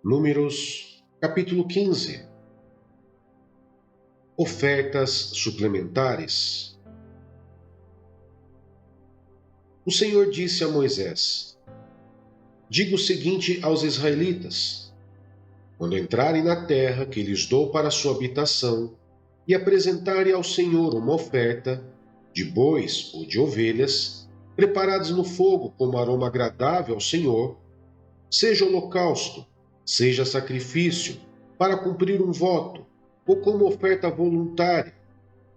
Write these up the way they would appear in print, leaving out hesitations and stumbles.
Números, capítulo 15. Ofertas suplementares. O Senhor disse a Moisés: diga o seguinte aos israelitas: quando entrarem na terra que lhes dou para sua habitação e apresentarem ao Senhor uma oferta de bois ou de ovelhas, preparados no fogo como aroma agradável ao Senhor, seja holocausto, seja sacrifício, para cumprir um voto, ou como oferta voluntária,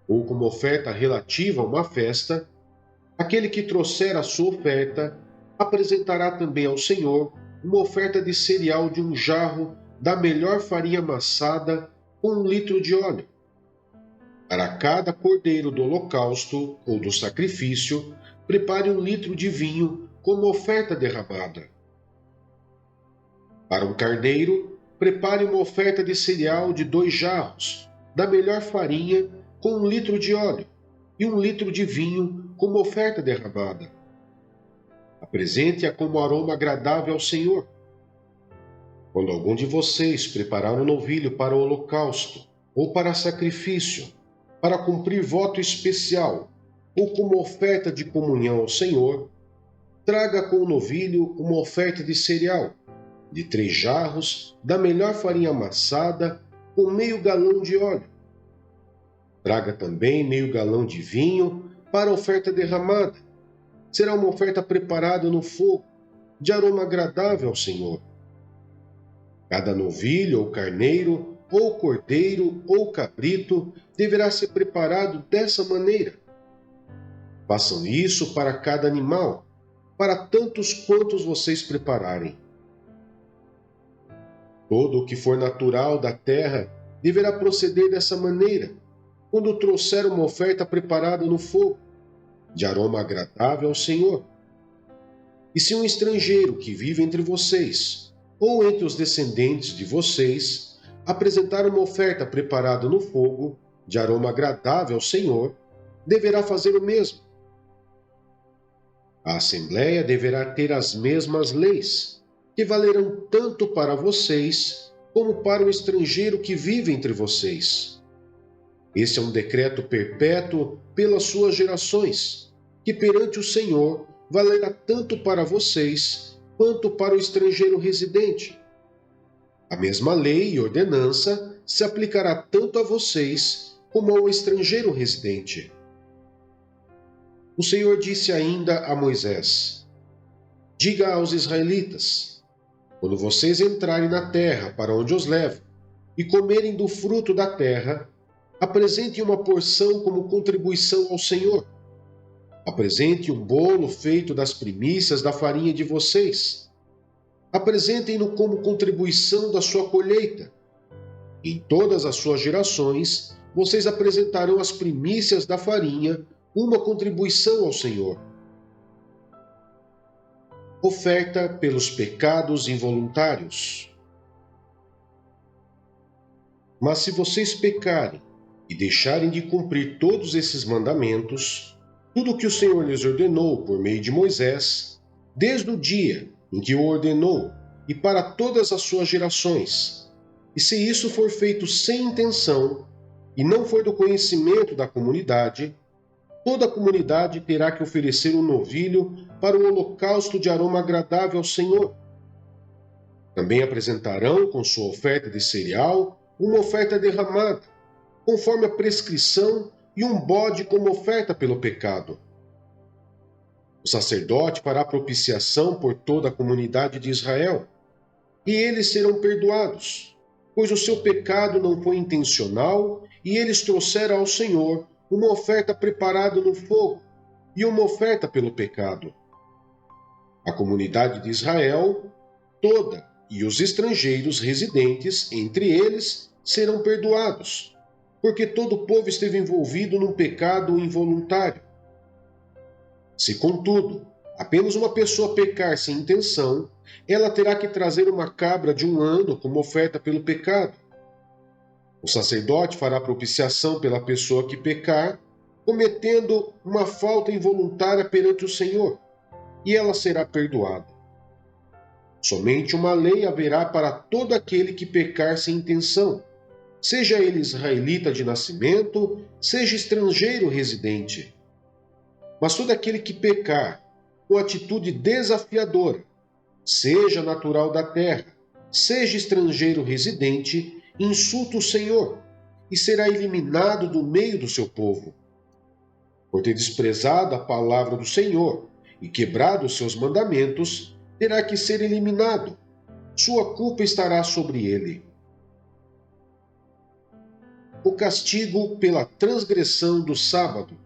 ou como oferta relativa a uma festa, aquele que trouxer a sua oferta apresentará também ao Senhor uma oferta de cereal de um jarro da melhor farinha amassada com 1 litro de óleo. Para cada cordeiro do holocausto ou do sacrifício, prepare 1 litro de vinho como oferta derramada. Para um carneiro, prepare uma oferta de cereal de 2 jarros, da melhor farinha, com 1 litro de óleo, e 1 litro de vinho como oferta derramada. Apresente-a como aroma agradável ao Senhor. Quando algum de vocês preparar um novilho para o holocausto, ou para sacrifício, para cumprir voto especial, ou como oferta de comunhão ao Senhor, traga com o novilho uma oferta de cereal, de 3 jarros da melhor farinha amassada, com meio galão de óleo. Traga também meio galão de vinho para a oferta derramada. Será uma oferta preparada no fogo, de aroma agradável ao Senhor. Cada novilho ou carneiro, ou cordeiro ou cabrito deverá ser preparado dessa maneira. Façam isso para cada animal, para tantos quantos vocês prepararem. Todo o que for natural da terra deverá proceder dessa maneira, quando trouxer uma oferta preparada no fogo, de aroma agradável ao Senhor. E se um estrangeiro que vive entre vocês, ou entre os descendentes de vocês, apresentar uma oferta preparada no fogo, de aroma agradável ao Senhor, deverá fazer o mesmo. A Assembleia deverá ter as mesmas leis, que valerão tanto para vocês como para o estrangeiro que vive entre vocês. Esse é um decreto perpétuo pelas suas gerações, que perante o Senhor valerá tanto para vocês quanto para o estrangeiro residente. A mesma lei e ordenança se aplicará tanto a vocês como ao estrangeiro residente. O Senhor disse ainda a Moisés: diga aos israelitas: quando vocês entrarem na terra para onde os levo e comerem do fruto da terra, apresentem uma porção como contribuição ao Senhor. Apresentem um bolo feito das primícias da farinha de vocês. Apresentem-no como contribuição da sua colheita. Em todas as suas gerações, vocês apresentarão as primícias da farinha, uma contribuição ao Senhor. Oferta pelos pecados involuntários. Mas se vocês pecarem e deixarem de cumprir todos esses mandamentos, tudo o que o Senhor lhes ordenou por meio de Moisés, desde o dia em que o ordenou e para todas as suas gerações, e se isso for feito sem intenção e não for do conhecimento da comunidade, toda a comunidade terá que oferecer um novilho para o holocausto de aroma agradável ao Senhor. Também apresentarão com sua oferta de cereal uma oferta derramada, conforme a prescrição, e um bode como oferta pelo pecado. O sacerdote fará propiciação por toda a comunidade de Israel, e eles serão perdoados, pois o seu pecado não foi intencional e eles trouxeram ao Senhor uma oferta preparada no fogo e uma oferta pelo pecado. A comunidade de Israel toda e os estrangeiros residentes entre eles serão perdoados, porque todo o povo esteve envolvido num pecado involuntário. Se, contudo, apenas uma pessoa pecar sem intenção, ela terá que trazer uma cabra de 1 ano como oferta pelo pecado. O sacerdote fará propiciação pela pessoa que pecar, cometendo uma falta involuntária perante o Senhor, e ela será perdoada. Somente uma lei haverá para todo aquele que pecar sem intenção, seja ele israelita de nascimento, seja estrangeiro residente. Mas todo aquele que pecar com atitude desafiadora, seja natural da terra, seja estrangeiro residente, insulta o Senhor e será eliminado do meio do seu povo. Por ter desprezado a palavra do Senhor e quebrado os seus mandamentos, terá que ser eliminado. Sua culpa estará sobre ele. O castigo pela transgressão do sábado.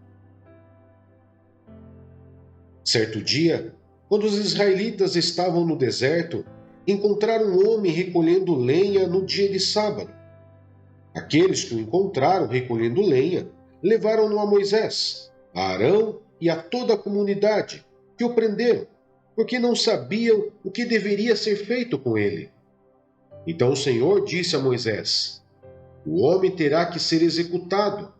Certo dia, quando os israelitas estavam no deserto, encontraram um homem recolhendo lenha no dia de sábado. Aqueles que o encontraram recolhendo lenha levaram-no a Moisés, a Arão e a toda a comunidade, que o prenderam, porque não sabiam o que deveria ser feito com ele. Então o Senhor disse a Moisés: o homem terá que ser executado.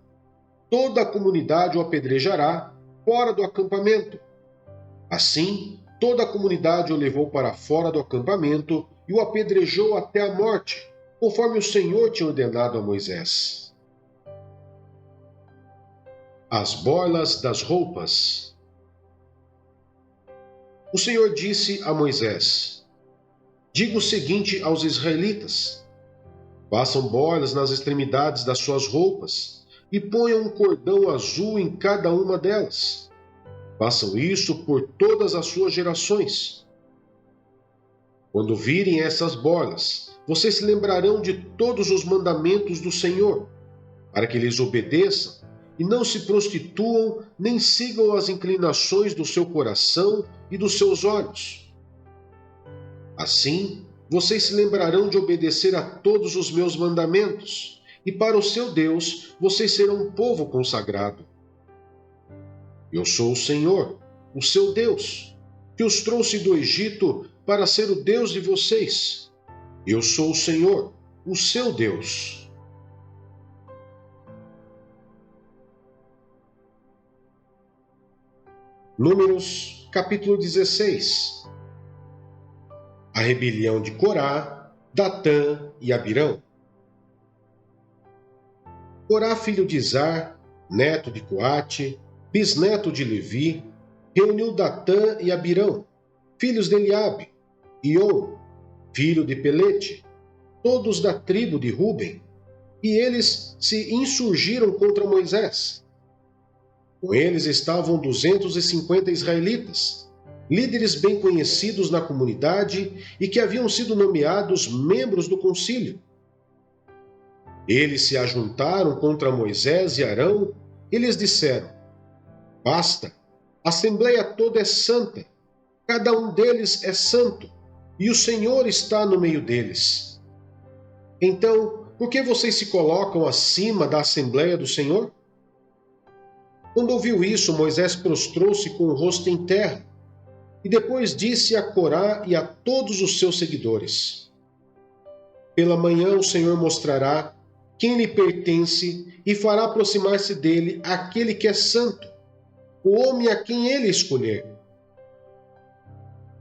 Toda a comunidade o apedrejará fora do acampamento. Assim, toda a comunidade o levou para fora do acampamento e o apedrejou até a morte, conforme o Senhor tinha ordenado a Moisés. As borlas das roupas. O Senhor disse a Moisés: diga o seguinte aos israelitas: façam borlas nas extremidades das suas roupas e ponham um cordão azul em cada uma delas. Façam isso por todas as suas gerações. Quando virem essas borlas, vocês se lembrarão de todos os mandamentos do Senhor, para que lhes obedeçam e não se prostituam nem sigam as inclinações do seu coração e dos seus olhos. Assim, vocês se lembrarão de obedecer a todos os meus mandamentos, e para o seu Deus vocês serão um povo consagrado. Eu sou o Senhor, o seu Deus, que os trouxe do Egito para ser o Deus de vocês. Eu sou o Senhor, o seu Deus. Números, capítulo 16. A rebelião de Corá, Datã e Abirão. Corá, filho de Izar, neto de Coate, bisneto de Levi, reuniu Datã e Abirão, filhos de Eliabe, e On, filho de Pelete, todos da tribo de Ruben, e eles se insurgiram contra Moisés. Com eles estavam 250 israelitas, líderes bem conhecidos na comunidade e que haviam sido nomeados membros do concílio. Eles se ajuntaram contra Moisés e Arão e lhes disseram: basta, a assembleia toda é santa, cada um deles é santo, e o Senhor está no meio deles. Então, por que vocês se colocam acima da assembleia do Senhor? Quando ouviu isso, Moisés prostrou-se com o rosto em terra, e depois disse a Corá e a todos os seus seguidores: pela manhã o Senhor mostrará quem lhe pertence e fará aproximar-se dele aquele que é santo, o homem a quem ele escolher.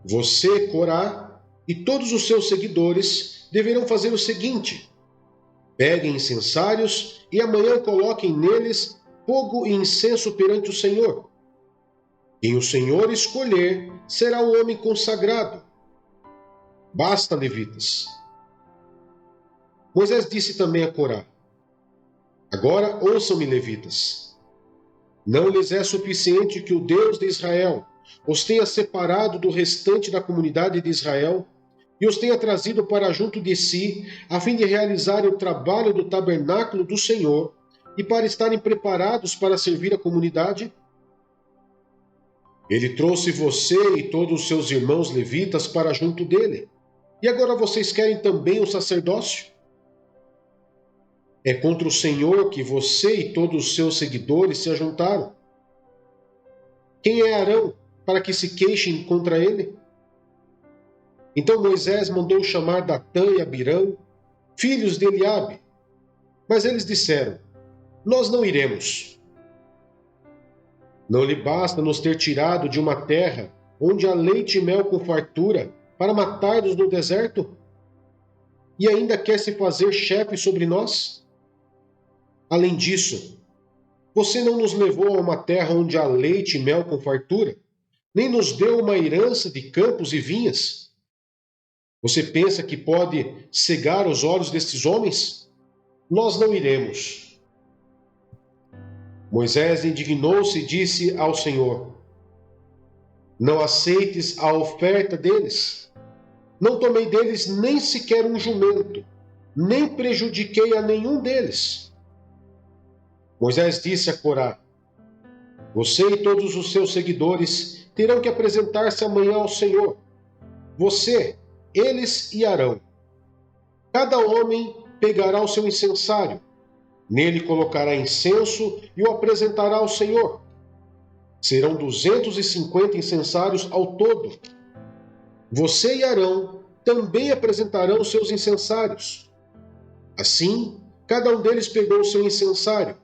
Você, Corá, e todos os seus seguidores deverão fazer o seguinte: peguem incensários e amanhã coloquem neles fogo e incenso perante o Senhor. Quem o Senhor escolher será o homem consagrado. Basta, levitas. Moisés disse também a Corá: agora ouçam-me, levitas. Não lhes é suficiente que o Deus de Israel os tenha separado do restante da comunidade de Israel e os tenha trazido para junto de si, a fim de realizarem o trabalho do tabernáculo do Senhor e para estarem preparados para servir a comunidade? Ele trouxe você e todos os seus irmãos levitas para junto dele, e agora vocês querem também o sacerdócio? É contra o Senhor que você e todos os seus seguidores se ajuntaram. Quem é Arão para que se queixem contra ele? Então Moisés mandou chamar Datã e Abirão, filhos de Eliabe. Mas eles disseram: nós não iremos. Não lhe basta nos ter tirado de uma terra onde há leite e mel com fartura, para matar-nos no deserto? E ainda quer se fazer chefe sobre nós? Além disso, você não nos levou a uma terra onde há leite e mel com fartura, nem nos deu uma herança de campos e vinhas? Você pensa que pode cegar os olhos destes homens? Nós não iremos. Moisés indignou-se e disse ao Senhor: Não aceites a oferta deles. Não tomei deles nem sequer um jumento, nem prejudiquei a nenhum deles. Moisés disse a Corá: Você e todos os seus seguidores terão que apresentar-se amanhã ao Senhor. Você, eles e Arão. Cada homem pegará o seu incensário. Nele colocará incenso e o apresentará ao Senhor. Serão 250 incensários ao todo. Você e Arão também apresentarão os seus incensários. Assim, cada um deles pegou o seu incensário,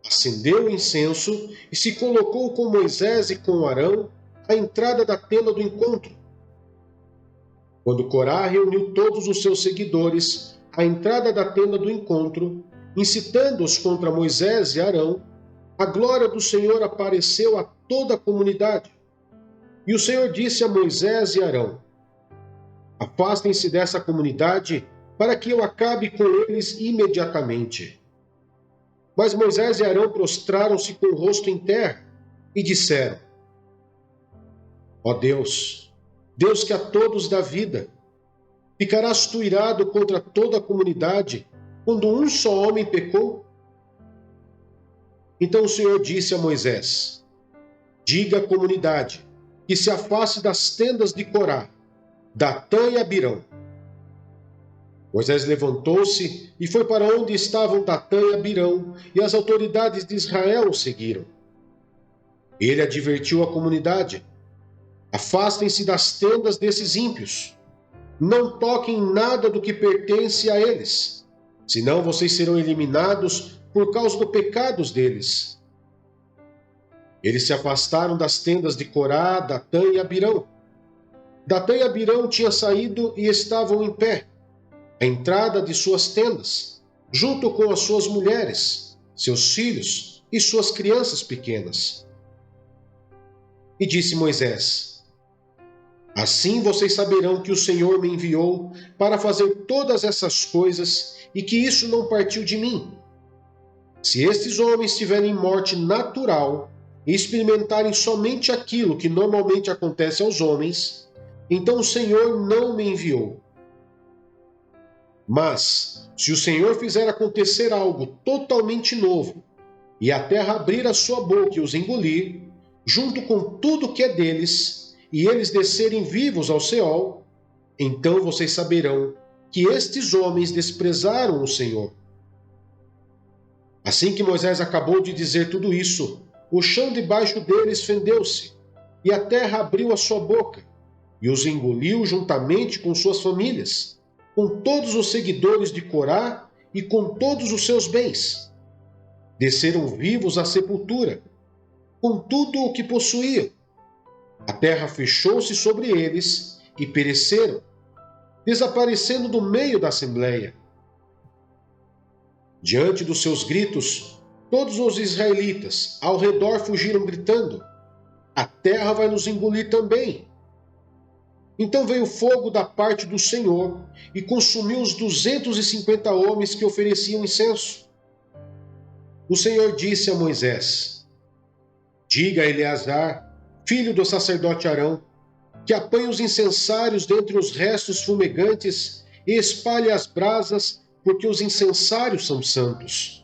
acendeu o incenso e se colocou com Moisés e com Arão à entrada da tenda do encontro. Quando Corá reuniu todos os seus seguidores à entrada da tenda do encontro, incitando-os contra Moisés e Arão, a glória do Senhor apareceu a toda a comunidade. E o Senhor disse a Moisés e Arão: Afastem-se dessa comunidade, para que eu acabe com eles imediatamente. Mas Moisés e Arão prostraram-se com o rosto em terra e disseram: Ó Deus, Deus que a todos dá vida, ficarás tu irado contra toda a comunidade, quando um só homem pecou? Então o Senhor disse a Moisés: Diga à comunidade que se afaste das tendas de Corá, Datã e Abirão. Moisés levantou-se e foi para onde estavam Datã e Abirão, e as autoridades de Israel o seguiram. Ele advertiu a comunidade: Afastem-se das tendas desses ímpios. Não toquem nada do que pertence a eles, senão vocês serão eliminados por causa dos pecados deles. Eles se afastaram das tendas de Corá, Datã e Abirão. Datã e Abirão tinham saído e estavam em pé, à entrada de suas tendas, junto com as suas mulheres, seus filhos e suas crianças pequenas. E disse Moisés: Assim vocês saberão que o Senhor me enviou para fazer todas essas coisas e que isso não partiu de mim. Se estes homens tiverem morte natural e experimentarem somente aquilo que normalmente acontece aos homens, então o Senhor não me enviou. Mas, se o Senhor fizer acontecer algo totalmente novo, e a terra abrir a sua boca e os engolir, junto com tudo que é deles, e eles descerem vivos ao Seol, então vocês saberão que estes homens desprezaram o Senhor. Assim que Moisés acabou de dizer tudo isso, o chão debaixo deles fendeu-se, e a terra abriu a sua boca, e os engoliu juntamente com suas famílias, com todos os seguidores de Corá e com todos os seus bens. Desceram vivos à sepultura, com tudo o que possuíam. A terra fechou-se sobre eles e pereceram, desaparecendo do meio da assembleia. Diante dos seus gritos, todos os israelitas ao redor fugiram gritando: A terra vai nos engolir também. Então veio fogo da parte do Senhor e consumiu os 250 homens que ofereciam incenso. O Senhor disse a Moisés: Diga a Eleazar, filho do sacerdote Arão, que apanhe os incensários dentre os restos fumegantes e espalhe as brasas, porque os incensários são santos.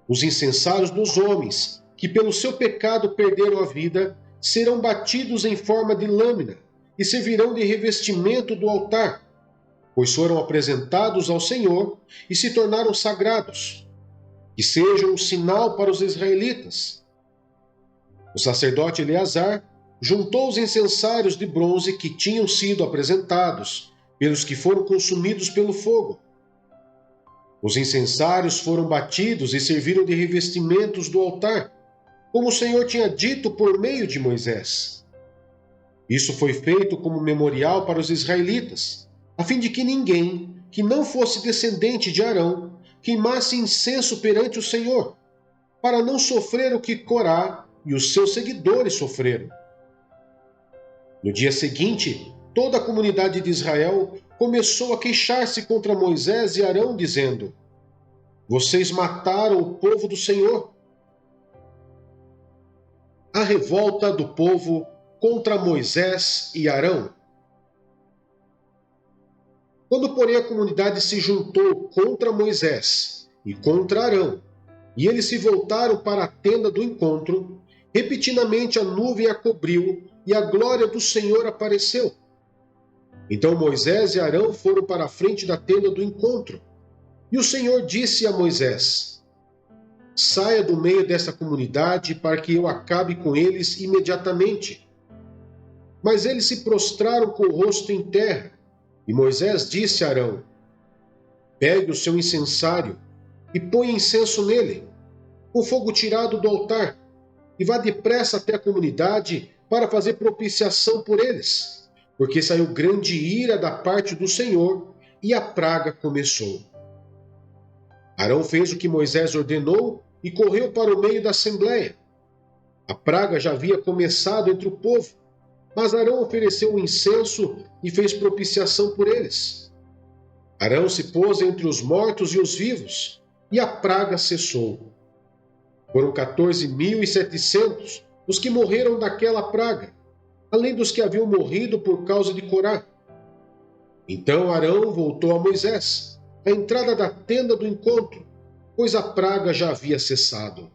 Os incensários dos homens, que pelo seu pecado perderam a vida, serão batidos em forma de lâmina e servirão de revestimento do altar, pois foram apresentados ao Senhor e se tornaram sagrados. Que sejam um sinal para os israelitas. O sacerdote Eleazar juntou os incensários de bronze que tinham sido apresentados pelos que foram consumidos pelo fogo. Os incensários foram batidos e serviram de revestimentos do altar, como o Senhor tinha dito por meio de Moisés. Isso foi feito como memorial para os israelitas, a fim de que ninguém que não fosse descendente de Arão queimasse incenso perante o Senhor, para não sofrer o que Corá e os seus seguidores sofreram. No dia seguinte, toda a comunidade de Israel começou a queixar-se contra Moisés e Arão, dizendo: Vocês mataram o povo do Senhor. A revolta do povo contra Moisés e Arão. Quando, porém, a comunidade se juntou contra Moisés e contra Arão, e eles se voltaram para a tenda do encontro, repentinamente a nuvem a cobriu e a glória do Senhor apareceu. Então Moisés e Arão foram para a frente da tenda do encontro. E o Senhor disse a Moisés: Saia do meio dessa comunidade para que eu acabe com eles imediatamente. Mas eles se prostraram com o rosto em terra. E Moisés disse a Arão: Pegue o seu incensário e ponha incenso nele, com fogo tirado do altar, e vá depressa até a comunidade para fazer propiciação por eles, porque saiu grande ira da parte do Senhor e a praga começou. Arão fez o que Moisés ordenou e correu para o meio da assembleia. A praga já havia começado entre o povo, mas Arão ofereceu o incenso e fez propiciação por eles. Arão se pôs entre os mortos e os vivos, e a praga cessou. Foram 14.700 os que morreram daquela praga, além dos que haviam morrido por causa de Corá. Então Arão voltou a Moisés, à entrada da tenda do encontro, pois a praga já havia cessado.